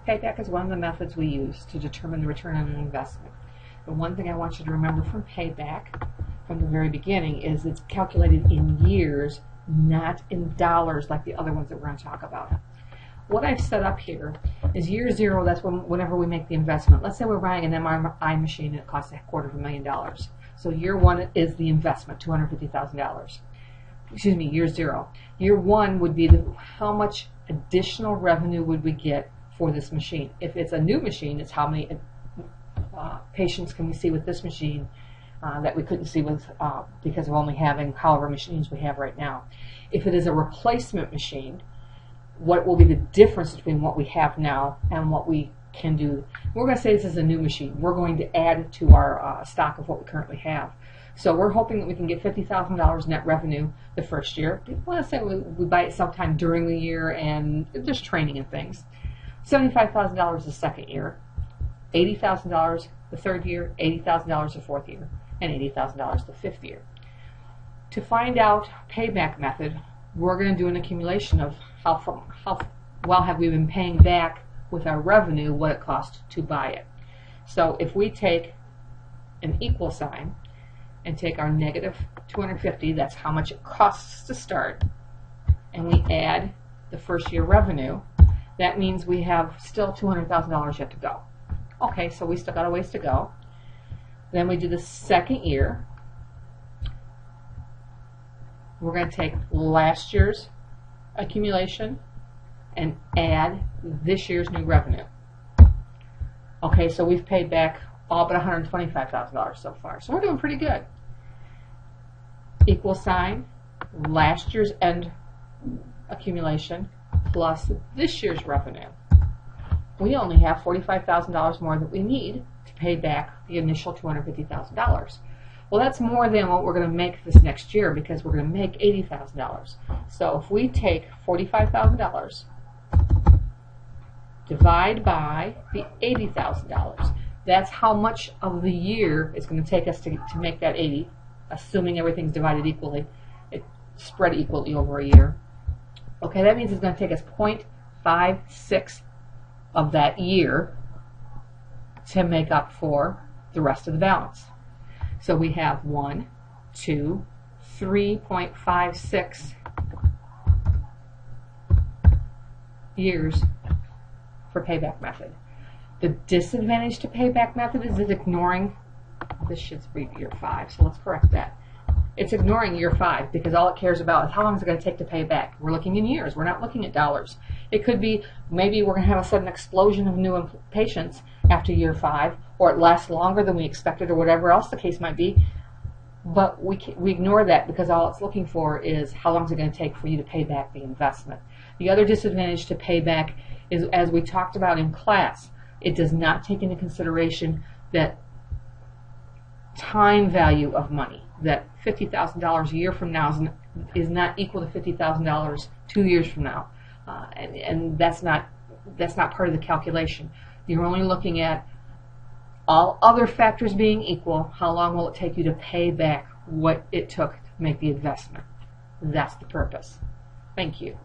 Payback is one of the methods we use to determine the return on an investment. The one thing I want you to remember from Payback from the very beginning is it's calculated in years, not in dollars like the other ones that we're going to talk about. What I've set up here is year zero, that's whenever we make the investment. Let's say we're buying an MRI machine and it costs $250,000. So year one is the investment, $250,000. Excuse me, year zero. Year one would be how much additional revenue would we get for this machine. If it's a new machine, it's how many patients can we see with this machine that we couldn't see with because of only having however machines we have right now. If it is a replacement machine, what will be the difference between what we have now and what we can do? We're going to say this is a new machine. We're going to add to our stock of what we currently have. So we're hoping that we can get $50,000 net revenue the first year. Let's say we buy it sometime during the year and there's training and things. $75,000 the second year, $80,000 the third year, $80,000 the fourth year, and $80,000 the fifth year. To find out payback method, we're going to do an accumulation of how well have we been paying back with our revenue what it cost to buy it. So if we take an equal sign and take our negative 250, that's how much it costs to start, and we add the first year revenue, that means we have still $200,000 yet to go. Okay, so we still got a ways to go. Then we do the second year. We're going to take last year's accumulation and add this year's new revenue. Okay, so we've paid back all but $125,000 so far. So we're doing pretty good. Equal sign, last year's end accumulation plus this year's revenue. We only have $45,000 more that we need to pay back the initial $250,000. Well, that's more than what we're going to make this next year because we're going to make $80,000. So if we take $45,000, divide by the $80,000, that's how much of the year it's going to take us to make that 80, assuming everything's divided equally, it's spread equally over a year. Okay, that means it's going to take us 0.56 of that year to make up for the rest of the balance. So we have 3.56 years for payback method. The disadvantage to payback method is it's ignoring, this should be year 5, so let's correct that. It's ignoring year 5 because all it cares about is how long is it going to take to pay back. We're looking in years. We're not looking at dollars. It could be maybe we're going to have a sudden explosion of new patients after year 5, or it lasts longer than we expected, or whatever else the case might be. But we ignore that because all it's looking for is how long is it going to take for you to pay back the investment. The other disadvantage to payback is, as we talked about in class, it does not take into consideration that time value of money, that $50,000 a year from now is not equal to $50,000 2 years from now, and that's not part of the calculation. You're only looking at all other factors being equal, how long will it take you to pay back what it took to make the investment. That's the purpose. Thank you.